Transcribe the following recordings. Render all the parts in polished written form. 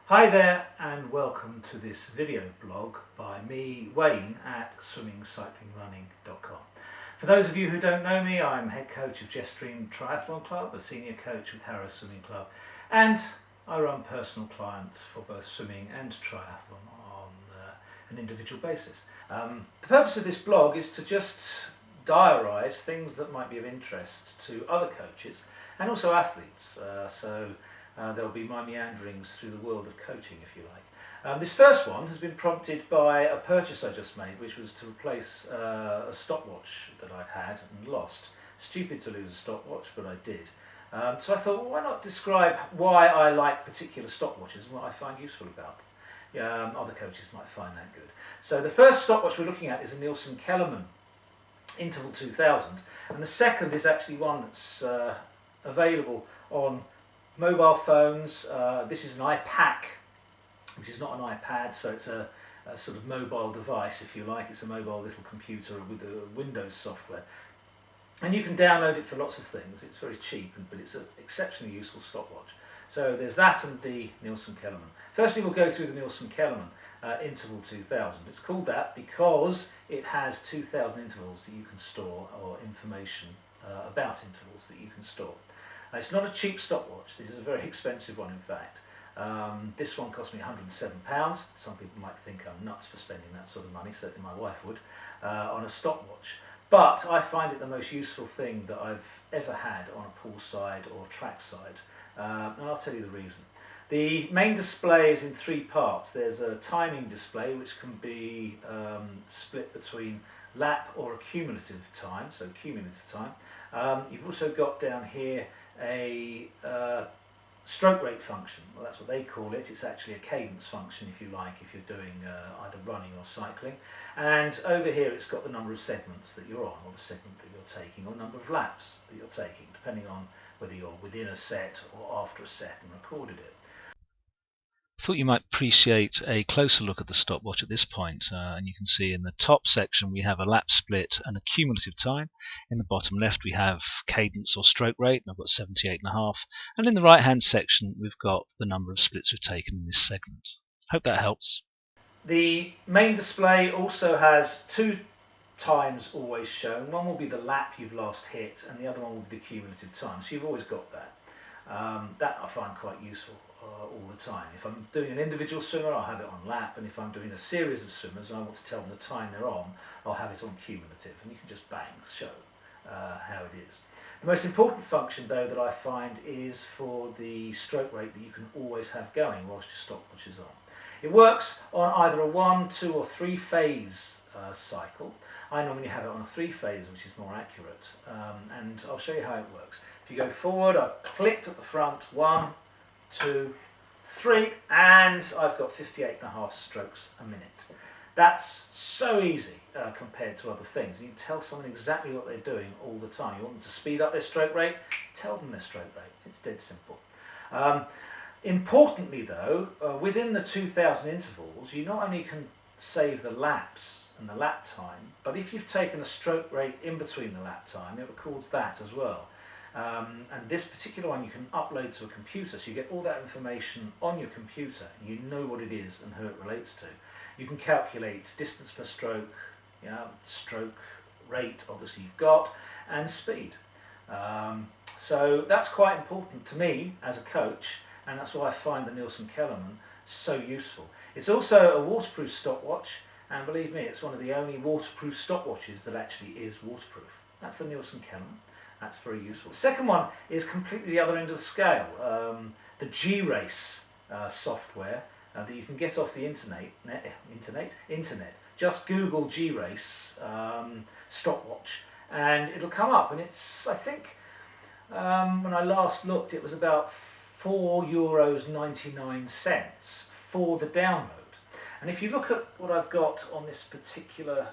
Hi there and welcome to this video blog by me, Wayne, at swimmingcyclingrunning.com. For those of you who don't know me, I'm head coach of Jetstream Triathlon Club, a senior coach with Harrow Swimming Club, and I run personal clients for both swimming and triathlon on an individual basis. The purpose of this blog is to just diarise things that might be of interest to other coaches and also athletes. There'll be my meanderings through the world of coaching, if you like. This first one has been prompted by a purchase I just made, which was to replace a stopwatch that I'd had and lost. Stupid to lose a stopwatch, but I did. So I thought, well, why not describe why I like particular stopwatches and what I find useful about them. Other coaches might find that good. So the first stopwatch we're looking at is a Nielsen Kellerman Interval 2000, and the second is actually one that's available on mobile phones. This is an iPack, which is not an iPad, so it's a sort of mobile device, if you like. It's a mobile little computer with the Windows software. And you can download it for lots of things. It's very cheap, but it's an exceptionally useful stopwatch. So there's that and the Nielsen Kellerman. Firstly, we'll go through the Nielsen Kellerman Interval 2000. It's called that because it has 2000 intervals that you can store, or information about intervals that you can store. It's not a cheap stopwatch. This is a very expensive one, in fact. This one cost me £107. Some people might think I'm nuts for spending that sort of money, certainly my wife would, on a stopwatch. But I find it the most useful thing that I've ever had on a poolside or trackside, and I'll tell you the reason. The main display is in three parts. There's a timing display, which can be split between lap or accumulative time, so cumulative time. You've also got down here a stroke rate function. Well, that's what they call it. It's actually a cadence function, if you like, if you're doing either running or cycling. And over here it's got the number of segments that you're on, or the segment that you're taking, or number of laps that you're taking, depending on whether you're within a set or after a set and recorded it. Thought you might appreciate a closer look at the stopwatch at this point, and you can see in the top section we have a lap split and a cumulative time. In the bottom left we have cadence or stroke rate, and I've got 78.5, and in the right hand section we've got the number of splits we've taken in this segment. Hope that helps. The main display also has two times always shown. One will be the lap you've last hit, and the other one will be the cumulative time, so you've always got that. That I find quite useful all the time. If I'm doing an individual swimmer, I'll have it on lap, and if I'm doing a series of swimmers and I want to tell them the time they're on, I'll have it on cumulative, and you can just bang, show how it is. The most important function, though, that I find is for the stroke rate that you can always have going whilst your stopwatch is on. It works on either a 1, 2 or 3 phase cycle. I normally have it on a 3 phase, which is more accurate, and I'll show you how it works. If you go forward, I've clicked at the front, 1, 2, 3, and I've got 58.5 strokes a minute. That's so easy compared to other things. You can tell someone exactly what they're doing all the time. You want them to speed up their stroke rate, tell them their stroke rate. It's dead simple. Importantly though, within the 2000 intervals, you not only can save the laps and the lap time, but if you've taken a stroke rate in between the lap time, it records that as well. And this particular one you can upload to a computer, so you get all that information on your computer, and you know what it is and who it relates to. You can calculate distance per stroke, stroke rate obviously you've got, and speed. So that's quite important to me as a coach, and that's why I find the Nielsen Kellerman so useful. It's also a waterproof stopwatch, and believe me, it's one of the only waterproof stopwatches that actually is waterproof. That's the Nielsen Kellerman. That's very useful. The second one is completely the other end of the scale. The G-Race software that you can get off the internet. Just Google G-Race stopwatch, and it'll come up. And it's, I think, when I last looked, it was about €4.99 for the download. And if you look at what I've got on this particular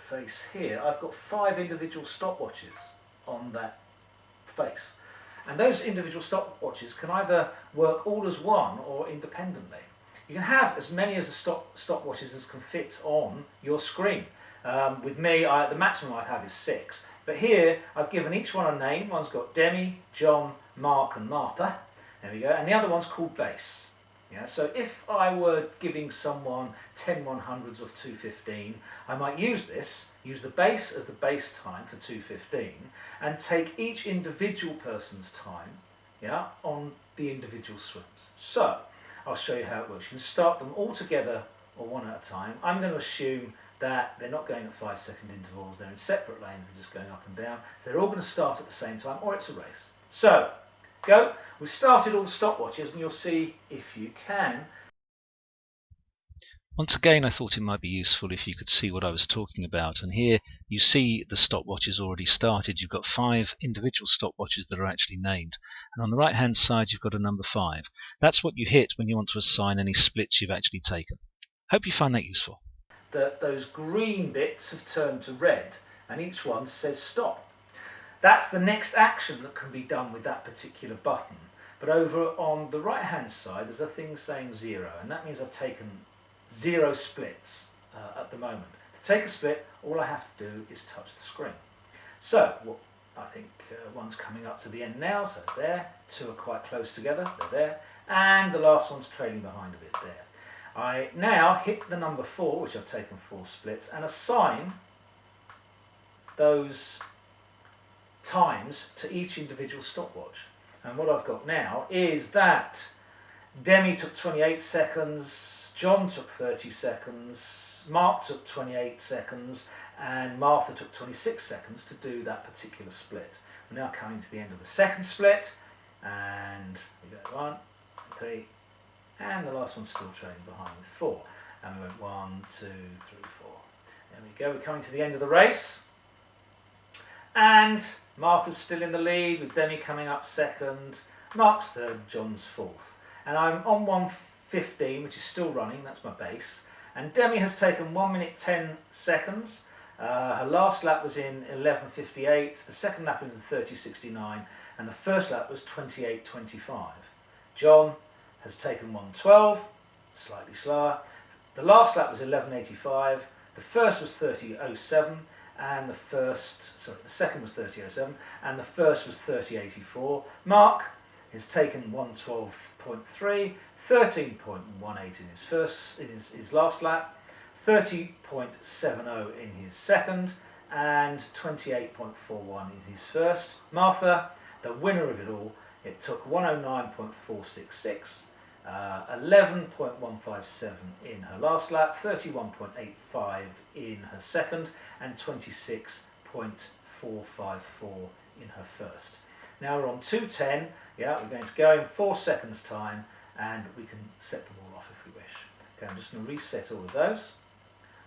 face here, I've got 5 individual stopwatches on that face, and those individual stopwatches can either work all as one or independently. You can have as many as the stopwatches as can fit on your screen. With me, the maximum I'd have is 6, but here I've given each one a name. One's got Demi, John, Mark and Martha, there we go, and the other one's called Base. Yeah, so if I were giving someone 10 100s of 2:15, I might use the base as the base time for 2:15, and take each individual person's time, yeah, on the individual swims. So I'll show you how it works. You can start them all together or one at a time. I'm going to assume that they're not going at 5-second intervals, they're in separate lanes, they're just going up and down. So they're all going to start at the same time, or it's a race. So, go. We've started all the stopwatches, and you'll see, if you can. Once again, I thought it might be useful if you could see what I was talking about. And here you see the stopwatches already started. You've got 5 individual stopwatches that are actually named. And on the right hand side, you've got a number 5. That's what you hit when you want to assign any splits you've actually taken. Hope you find that useful. Those green bits have turned to red, and each one says stop. That's the next action that can be done with that particular button. But over on the right hand side, there's a thing saying 0, and that means I've taken 0 splits at the moment. To take a split, all I have to do is touch the screen. So, well, I think one's coming up to the end now, so there. 2 are quite close together, they're there. And the last one's trailing behind a bit there. I now hit the number 4, which I've taken 4 splits, and assign those times to each individual stopwatch. And what I've got now is that Demi took 28 seconds, John took 30 seconds, Mark took 28 seconds, and Martha took 26 seconds to do that particular split. We're now coming to the end of the second split, and we go 1, 3, and the last one's still trailing behind with 4. And we went 1, 2, 3, 4. There we go, we're coming to the end of the race. And Martha's still in the lead, with Demi coming up second, Mark's third, John's fourth. And I'm on 1:15, which is still running, that's my base. And Demi has taken 1 minute 10 seconds. Her last lap was in 11:58, the second lap was in 30:69, and the first lap was 28:25. John has taken 1:12, slightly slower. The last lap was 11:85, the first was 30:07, and the second was 30:07, and the first was 30:84. Mark has taken 1:12.3, 13.18 in his last lap, 30.70 in his second, and 28.41 in his first. Martha, the winner of it all, it took 109.466. 11.157 in her last lap, 31.85 in her second, and 26.454 in her first. Now we're on 2:10, yeah, we're going to go in 4 seconds time, and we can set them all off if we wish. Okay, I'm just going to reset all of those.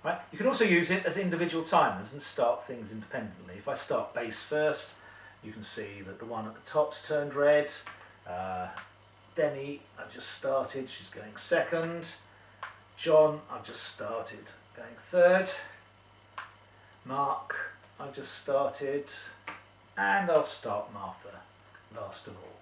Right, you can also use it as individual timers and start things independently. If I start base first, you can see that the one at the top's turned red. Demi, I've just started, she's going second. John, I've just started, going third. Mark, I've just started. And I'll start Martha last of all.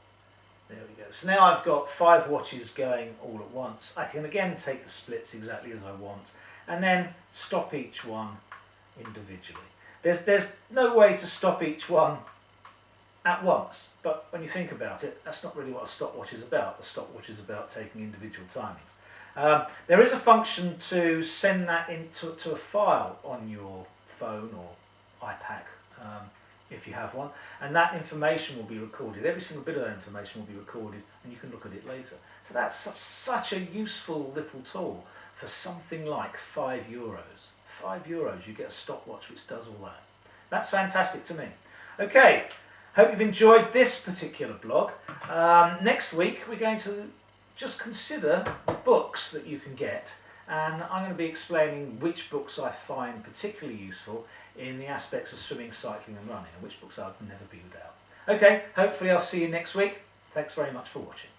There we go. So now I've got 5 watches going all at once. I can again take the splits exactly as I want, and then stop each one individually. There's no way to stop each one at once, but when you think about it, that's not really what a stopwatch is about. A stopwatch is about taking individual timings. There is a function to send that into a file on your phone or iPad, if you have one, and that information will be recorded. Every single bit of that information will be recorded, and you can look at it later. So that's such a useful little tool for something like €5. €5, you get a stopwatch which does all that. That's fantastic to me. Okay. Hope you've enjoyed this particular blog. Next week we're going to just consider the books that you can get, and I'm going to be explaining which books I find particularly useful in the aspects of swimming, cycling and running, and which books I'd never be without. Okay, hopefully I'll see you next week. Thanks very much for watching.